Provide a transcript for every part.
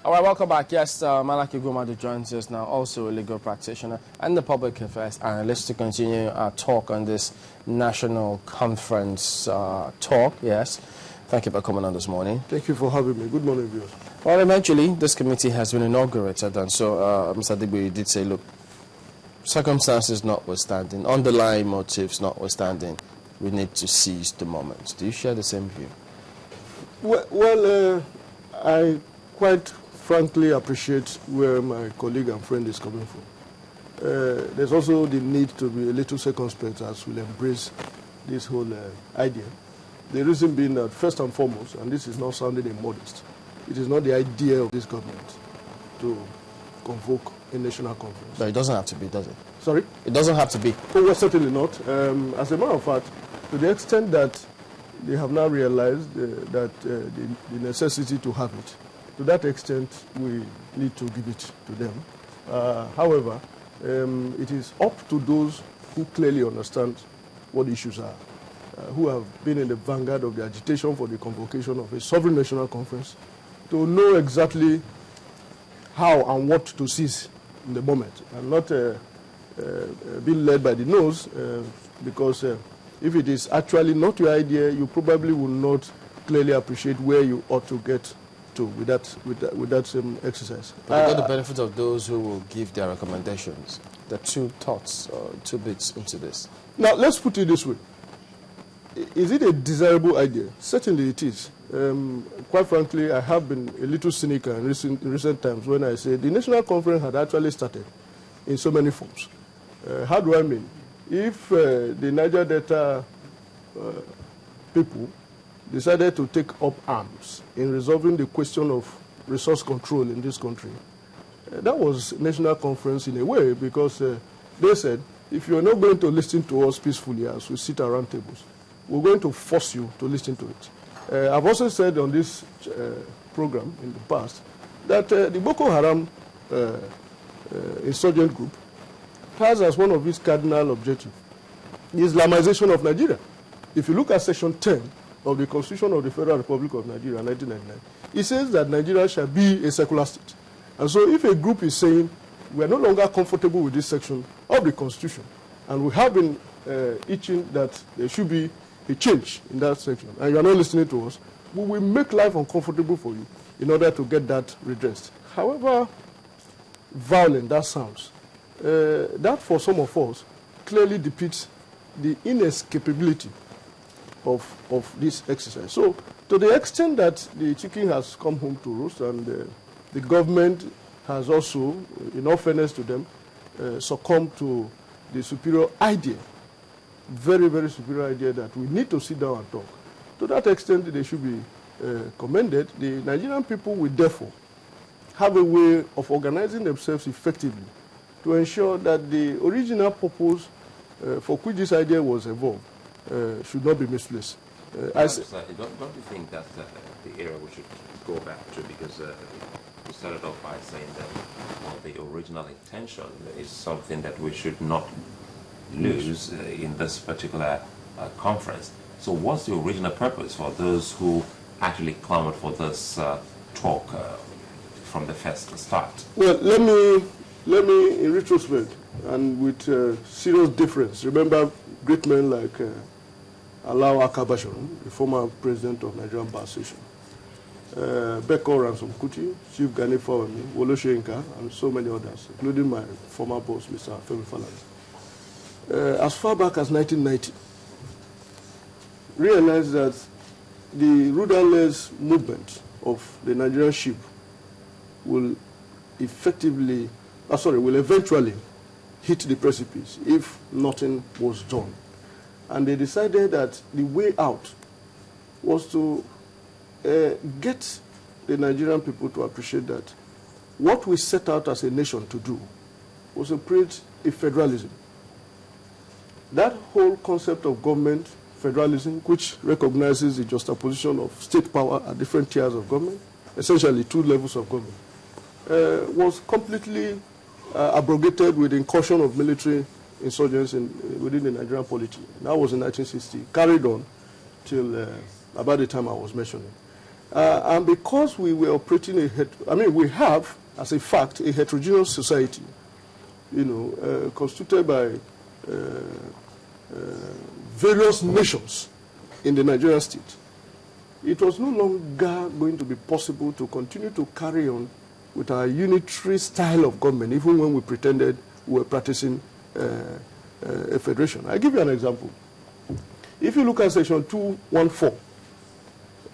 All right, welcome back. Yes, Malaki Ugwumadu joins us now, also a legal practitioner and the public affairs analyst, to continue our talk on this national conference talk. Yes, thank you for coming on this morning. Thank you for having me. Good morning, viewers. Well, eventually, this committee has been inaugurated, and so Mr. Digwe did say, look, circumstances notwithstanding, underlying motives notwithstanding, we need to seize the moment. Do you share the same view? Well, I quite frankly appreciate where my colleague and friend is coming from. There's also the need to be a little circumspect as we embrace this whole idea. The reason being that, first and foremost, and this is not sounding immodest, it is not the idea of this government to convoke a national conference. But it doesn't have to be, does it? Sorry? It doesn't have to be. Oh, well, certainly not. As a matter of fact, to the extent that they have now realized the necessity to have it, to that extent, we need to give it to them. However, it is up to those who clearly understand what the issues are, who have been in the vanguard of the agitation for the convocation of a sovereign national conference, to know exactly how and what to seize in the moment, and not being led by the nose, because if it is actually not your idea, you probably will not clearly appreciate where you ought to get to with that same exercise. But you got the benefit of those who will give their recommendations. The two thoughts, two bits into this. Now, let's put it this way. Is it a desirable idea? Certainly it is. Quite frankly, I have been a little cynical in recent times when I say the national conference had actually started in so many forms. How do I mean? If the Niger Delta people decided to take up arms in resolving the question of resource control in this country, that was national conference in a way, because they said, if you are not going to listen to us peacefully as we sit around tables, we're going to force you to listen to it. I've also said on this program in the past that the Boko Haram insurgent group has as one of its cardinal objectives the Islamization of Nigeria. If you look at Section 10 of the Constitution of the Federal Republic of Nigeria, 1999, it says that Nigeria shall be a secular state. And so if a group is saying we are no longer comfortable with this section of the Constitution, and we have been itching that there should be a change in that section, and you are not listening to us, we will make life uncomfortable for you in order to get that redressed. However violent that sounds, that for some of us clearly depicts the inescapability of this exercise. So to the extent that the chicken has come home to roost, and the government has also, in all fairness to them, succumbed to the superior idea, very, very superior idea that we need to sit down and talk. To that extent, they should be commended. The Nigerian people will therefore have a way of organizing themselves effectively to ensure that the original purpose for which this idea was evolved should not be misplaced. Don't you think that's the area we should go back to? Because you started off by saying that the original intention is something that we should not lose in this particular conference. So what's the original purpose for those who actually clamored for this talk from the first start? Well, let me in retrospect and with serious difference, remember great men like Alao Akabashon, the former president of Nigerian Bar Association, Beko Ransom Kuti, Chief Gani Fawemi, Wolo Soyinka, and so many others, including my former boss, Mr. Femi Falana. As far back as 1990, realized that the rudderless movement of the Nigerian ship will eventually hit the precipice if nothing was done. And they decided that the way out was to get the Nigerian people to appreciate that what we set out as a nation to do was to create a federalism. That whole concept of government federalism, which recognizes the juxtaposition of state power at different tiers of government, essentially two levels of government, was completely abrogated with the incursion of military insurgents within the Nigerian polity. That was in 1960, carried on till about the time I was mentioning. And because we were operating we have, as a fact, a heterogeneous society, constituted by various nations in the Nigerian state. It was no longer going to be possible to continue to carry on with our unitary style of government, even when we pretended we were practicing a federation. I'll give you an example. If you look at section 214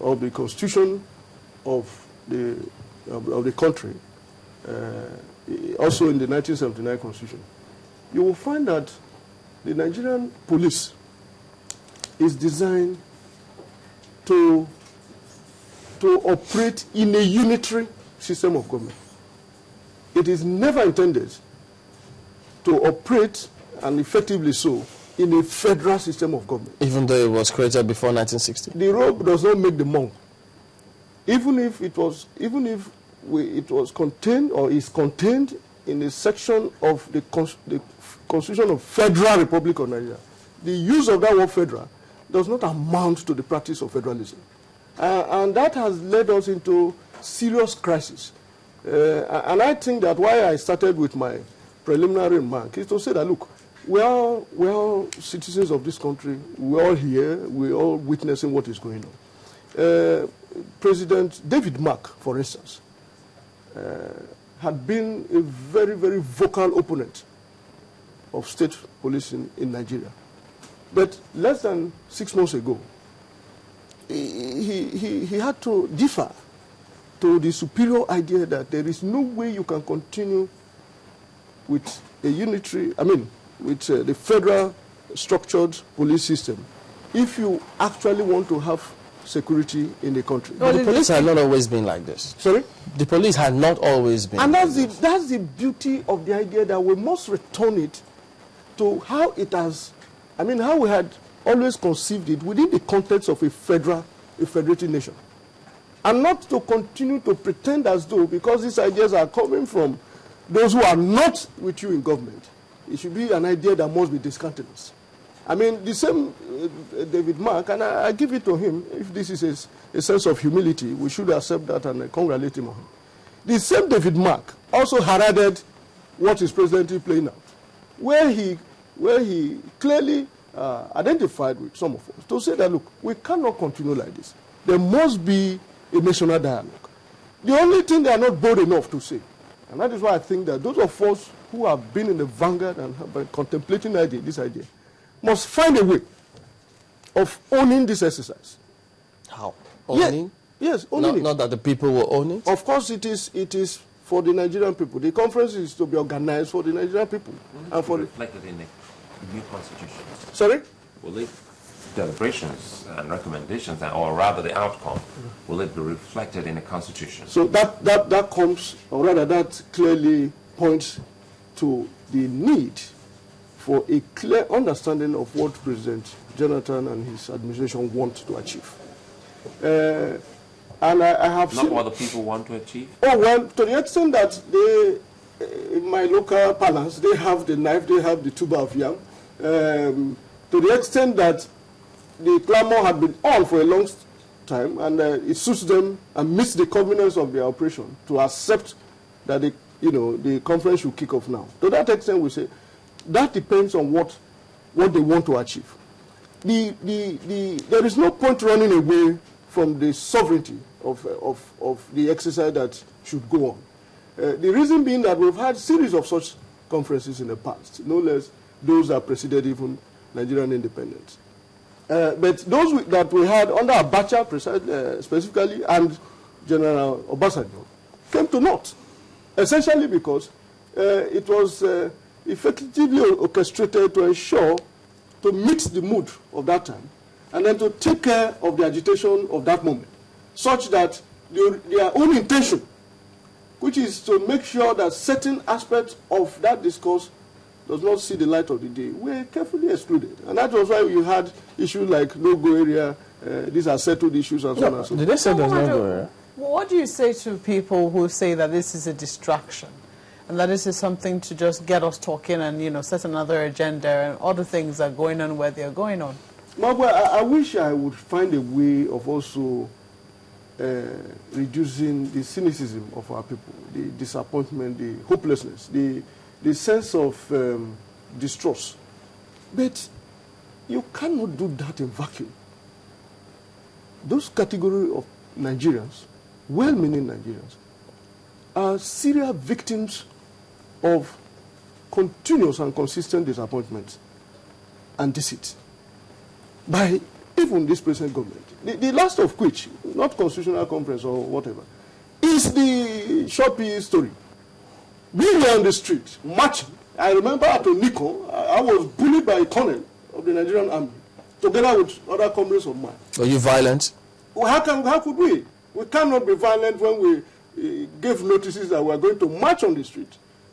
of the Constitution of the country, also in the 1979 Constitution, you will find that the Nigerian police is designed to operate in a unitary system of government. It is never intended to operate, and effectively so, in a federal system of government. Even though it was created before 1960? The rope does not make the monk. Even if it was contained or is contained in a section of the Constitution of Federal Republic of Nigeria, the use of that word federal does not amount to the practice of federalism. And that has led us into serious crisis. And I think that why I started with my preliminary remark is to say that, look, we're all citizens of this country. We're all here. We're all witnessing what is going on. President David Mark, for instance, had been a very, very vocal opponent of state policing in Nigeria. But less than 6 months ago, he had to differ to the superior idea that there is no way you can continue with a unitary, with the federal structured police system if you actually want to have security in the country. But the police had not always been like this. Sorry? The police had not always been and like this. That's the beauty of the idea that we must return it to how it has, how we had always conceived it within the context of a federated nation. And not to continue to pretend as though, because these ideas are coming from those who are not with you in government, it should be an idea that must be discountenanced. The same David Mark, and I give it to him, if this is a sense of humility, we should accept that and congratulate him on it. The same David Mark also heralded what is presently playing out, where he clearly identified with some of us to say that, look, we cannot continue like this. There must be a national dialogue. The only thing they are not bold enough to say, and that is why I think that those of us who have been in the vanguard and have been contemplating this idea, must find a way of owning this exercise. How? Owning? Yes, owning it. Not that the people will own it? Of course it is for the Nigerian people. The conference is to be organized for the Nigerian people. And for reflected in the new constitution. Sorry? Will it deliberations and recommendations, or rather the outcome, will it be reflected in the constitution? So that comes, or rather that clearly points to the need for a clear understanding of what President Jonathan and his administration want to achieve. And I have not what the people want to achieve? Oh, well, to the extent that they, in my local palace, they have the knife, they have the tuber of yam. To the extent that the clamor had been on for a long time, and it suits them and meets the convenience of their operation to accept that the conference should kick off now. To that extent, we say, that depends on what they want to achieve. There is no point running away from the sovereignty of the exercise that should go on. The reason being that we've had a series of such conferences in the past, no less those that preceded even Nigerian independence. But those that we had under Abacha specifically and General Obasanjo came to naught, essentially because it was effectively orchestrated to ensure, to meet the mood of that time, and then to take care of the agitation of that moment, such that their own intention, which is to make sure that certain aspects of that discourse does not see the light of the day, were carefully excluded. And that was why you had issues like no-go area, these are settled issues and so on and so forth. Did they say there's no-go area? What do you say to people who say that this is a distraction? And that this is something to just get us talking and, set another agenda and other things are going on where they're going on? Well, I wish I would find a way of also reducing the cynicism of our people, the disappointment, the hopelessness, the sense of distrust. But you cannot do that in vacuum. Those category of Nigerians, well-meaning Nigerians, are serial victims of continuous and consistent disappointment and deceit by even this present government. The last of which, not constitutional conference or whatever, is the Shopee story. We were on the street marching. I remember at Oniko, I was bullied by a colonel of the Nigerian army, together with other comrades of mine. Were you violent? Well, how could we? We cannot be violent when we gave notices that we are going to march on the street.